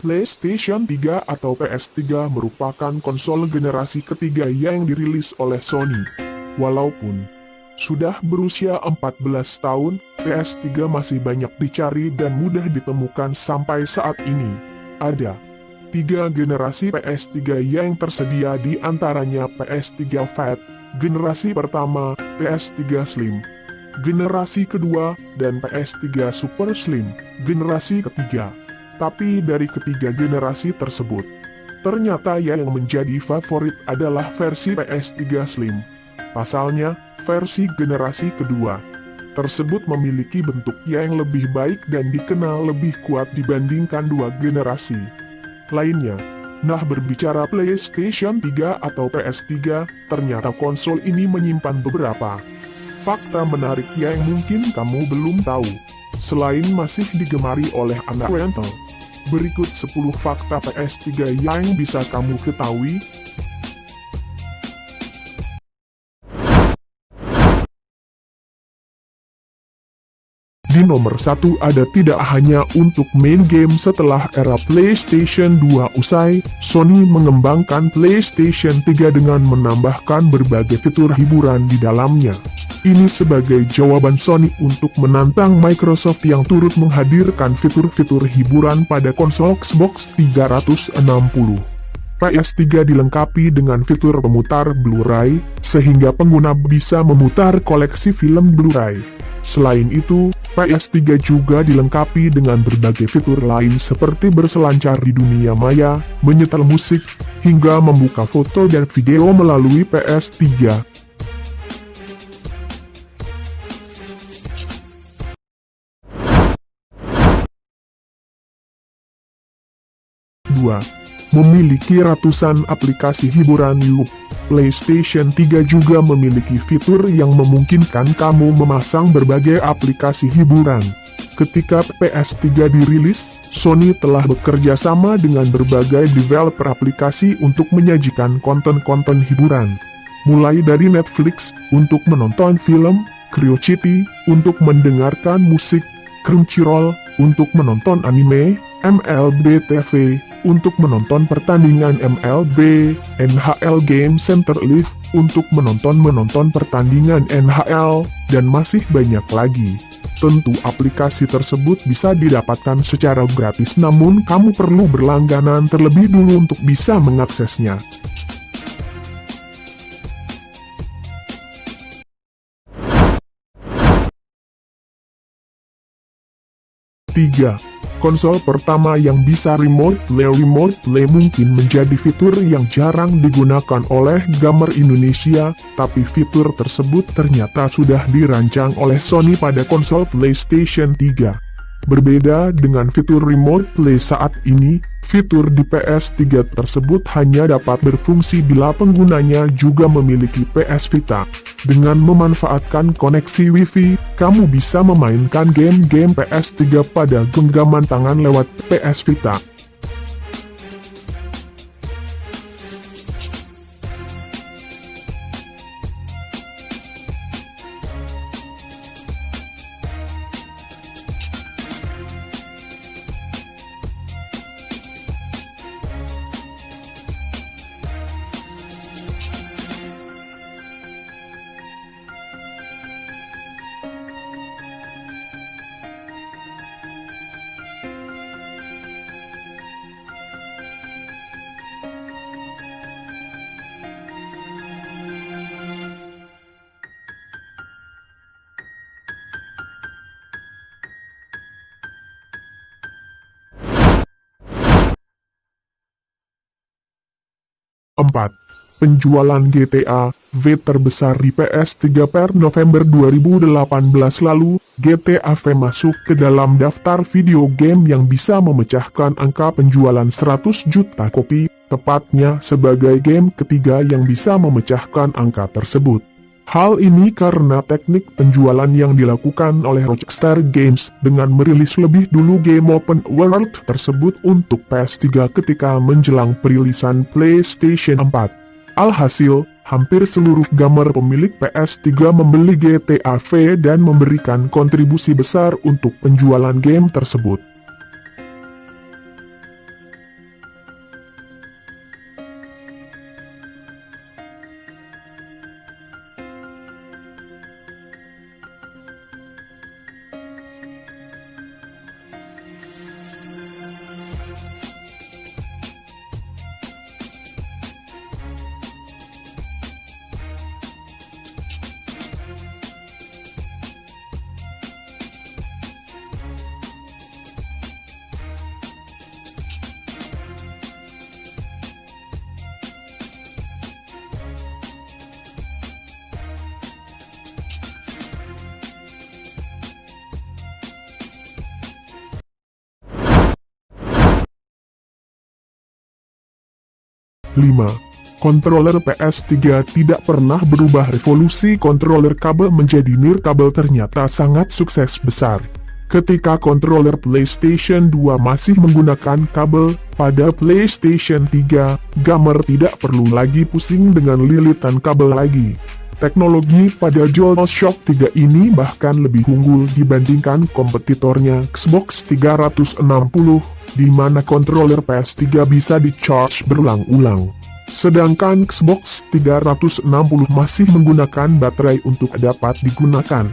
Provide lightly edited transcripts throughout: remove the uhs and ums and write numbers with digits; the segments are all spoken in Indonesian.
PlayStation 3 atau PS3 merupakan konsol generasi ketiga yang dirilis oleh Sony. Walaupun sudah berusia 14 tahun, PS3 masih banyak dicari dan mudah ditemukan sampai saat ini. Ada 3 generasi PS3 yang tersedia, di antaranya PS3 Fat, generasi pertama, PS3 Slim, generasi kedua, dan PS3 Super Slim, generasi ketiga. Tapi dari ketiga generasi tersebut, ternyata yang menjadi favorit adalah versi PS3 Slim. Pasalnya, versi generasi kedua tersebut memiliki bentuk yang lebih baik dan dikenal lebih kuat dibandingkan 2 generasi lainnya. Nah, berbicara PlayStation 3 atau PS3, ternyata konsol ini menyimpan beberapa fakta menarik yang mungkin kamu belum tahu. Selain masih digemari oleh anak rental, berikut 10 fakta PS3 yang bisa kamu ketahui. Di nomor 1 ada, tidak hanya untuk main game setelah era PlayStation 2 usai, Sony mengembangkan PlayStation 3 dengan menambahkan berbagai fitur hiburan di dalamnya. Ini sebagai jawaban Sony untuk menantang Microsoft yang turut menghadirkan fitur-fitur hiburan pada konsol Xbox 360. PS3 dilengkapi dengan fitur pemutar Blu-ray, sehingga pengguna bisa memutar koleksi film Blu-ray. Selain itu, PS3 juga dilengkapi dengan berbagai fitur lain seperti berselancar di dunia maya, menyetel musik, hingga membuka foto dan video melalui PS3. Memiliki ratusan aplikasi hiburan YouTube. PlayStation 3 juga memiliki fitur yang memungkinkan kamu memasang berbagai aplikasi hiburan. Ketika PS3 dirilis, Sony telah bekerja sama dengan berbagai developer aplikasi untuk menyajikan konten-konten hiburan. Mulai dari Netflix untuk menonton film, Curiosity untuk mendengarkan musik, Crunchyroll untuk menonton anime, MLB TV untuk menonton pertandingan MLB, NHL Game Center Live untuk menonton pertandingan NHL, dan masih banyak lagi. Tentu aplikasi tersebut bisa didapatkan secara gratis, namun kamu perlu berlangganan terlebih dulu untuk bisa mengaksesnya. Konsol pertama yang bisa remote play mungkin menjadi fitur yang jarang digunakan oleh gamer Indonesia, tapi fitur tersebut ternyata sudah dirancang oleh Sony pada konsol PlayStation 3. Berbeda dengan fitur remote play saat ini, fitur di PS3 tersebut hanya dapat berfungsi bila penggunanya juga memiliki PS Vita. Dengan memanfaatkan koneksi Wi-Fi, kamu bisa memainkan game-game PS3 pada genggaman tangan lewat PS Vita. Penjualan GTA V terbesar di PS3 per November 2018 lalu, GTA V masuk ke dalam daftar video game yang bisa memecahkan angka penjualan 100 juta kopi, tepatnya sebagai game ketiga yang bisa memecahkan angka tersebut. Hal ini karena teknik penjualan yang dilakukan oleh Rockstar Games dengan merilis lebih dulu game open world tersebut untuk PS3 ketika menjelang perilisan PlayStation 4. Alhasil, hampir seluruh gamer pemilik PS3 membeli GTA V dan memberikan kontribusi besar untuk penjualan game tersebut. 5. Controller PS3 tidak pernah berubah. Revolusi controller kabel menjadi nirkabel ternyata sangat sukses besar. Ketika controller PlayStation 2 masih menggunakan kabel, pada PlayStation 3, gamer tidak perlu lagi pusing dengan lilitan kabel lagi. Teknologi pada DualShock 3 ini bahkan lebih unggul dibandingkan kompetitornya Xbox 360, di mana controller PS3 bisa di-charge berulang-ulang. Sedangkan Xbox 360 masih menggunakan baterai untuk dapat digunakan.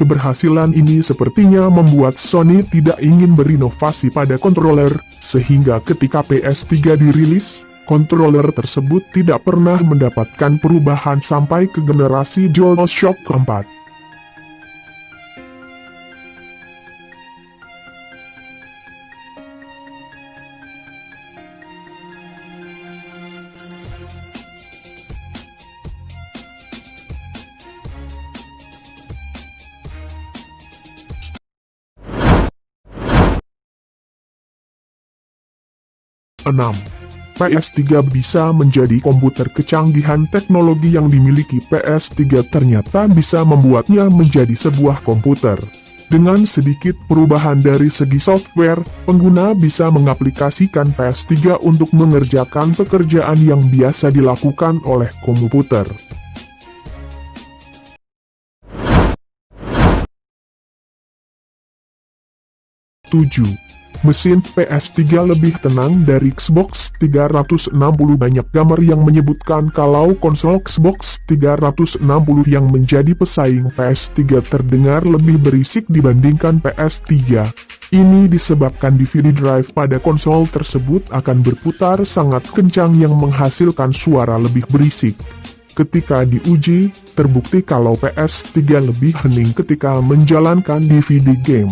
Keberhasilan ini sepertinya membuat Sony tidak ingin berinovasi pada controller, sehingga ketika PS3 dirilis, controller tersebut tidak pernah mendapatkan perubahan sampai ke generasi DualShock keempat. PS3 bisa menjadi komputer. Kecanggihan teknologi yang dimiliki PS3 ternyata bisa membuatnya menjadi sebuah komputer. Dengan sedikit perubahan dari segi software, pengguna bisa mengaplikasikan PS3 untuk mengerjakan pekerjaan yang biasa dilakukan oleh komputer. 7. Mesin PS3 lebih tenang dari Xbox 360. Banyak gamer yang menyebutkan kalau konsol Xbox 360 yang menjadi pesaing PS3 terdengar lebih berisik dibandingkan PS3. Ini disebabkan DVD drive pada konsol tersebut akan berputar sangat kencang yang menghasilkan suara lebih berisik. Ketika diuji, terbukti kalau PS3 lebih hening ketika menjalankan DVD game.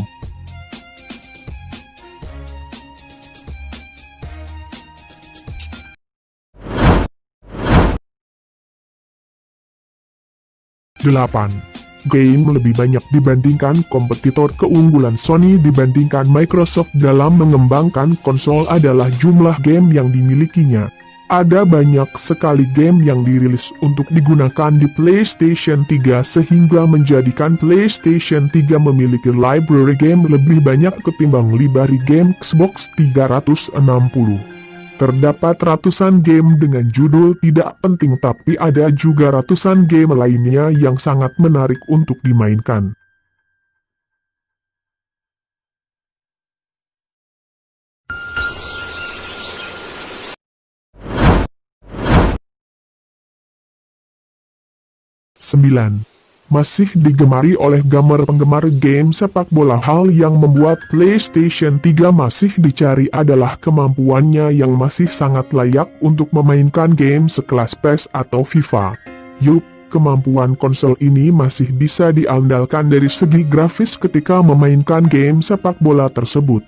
8. Game lebih banyak dibandingkan kompetitor. Keunggulan Sony dibandingkan Microsoft dalam mengembangkan konsol adalah jumlah game yang dimilikinya. Ada banyak sekali game yang dirilis untuk digunakan di PlayStation 3 sehingga menjadikan PlayStation 3 memiliki library game lebih banyak ketimbang library game Xbox 360. Terdapat ratusan game dengan judul tidak penting, tapi ada juga ratusan game lainnya yang sangat menarik untuk dimainkan. Masih digemari oleh gamer penggemar game sepak bola. Hal yang membuat PlayStation 3 masih dicari adalah kemampuannya yang masih sangat layak untuk memainkan game sekelas PES atau FIFA. Yup, kemampuan konsol ini masih bisa diandalkan dari segi grafis ketika memainkan game sepak bola tersebut.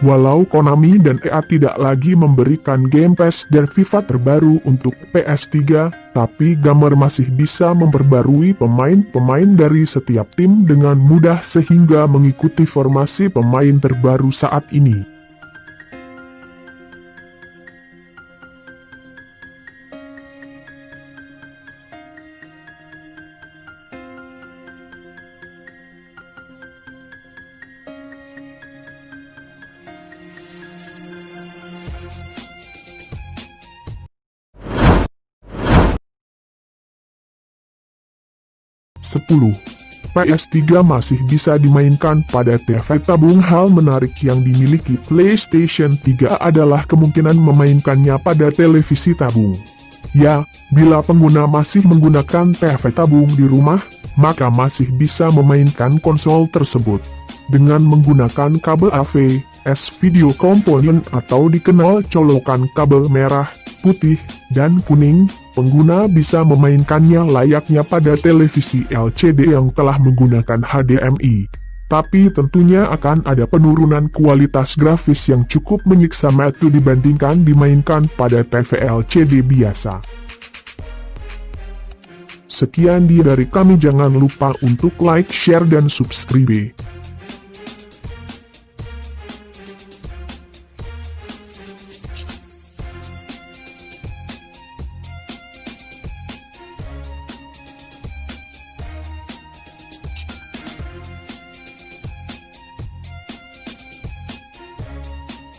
Walau Konami dan EA tidak lagi memberikan game PES dan FIFA terbaru untuk PS3, tapi gamer masih bisa memperbarui pemain-pemain dari setiap tim dengan mudah sehingga mengikuti formasi pemain terbaru saat ini. PS3 masih bisa dimainkan pada TV tabung. Hal menarik yang dimiliki PlayStation 3 adalah kemungkinan memainkannya pada televisi tabung. Ya, bila pengguna masih menggunakan TV tabung di rumah, maka masih bisa memainkan konsol tersebut. Dengan menggunakan kabel AV, S-Video Component atau dikenal colokan kabel merah, putih, dan kuning, pengguna bisa memainkannya layaknya pada televisi LCD yang telah menggunakan HDMI. Tapi tentunya akan ada penurunan kualitas grafis yang cukup menyiksa mata dibandingkan dimainkan pada TV LCD biasa. Sekian dari kami, jangan lupa untuk like, share, dan subscribe.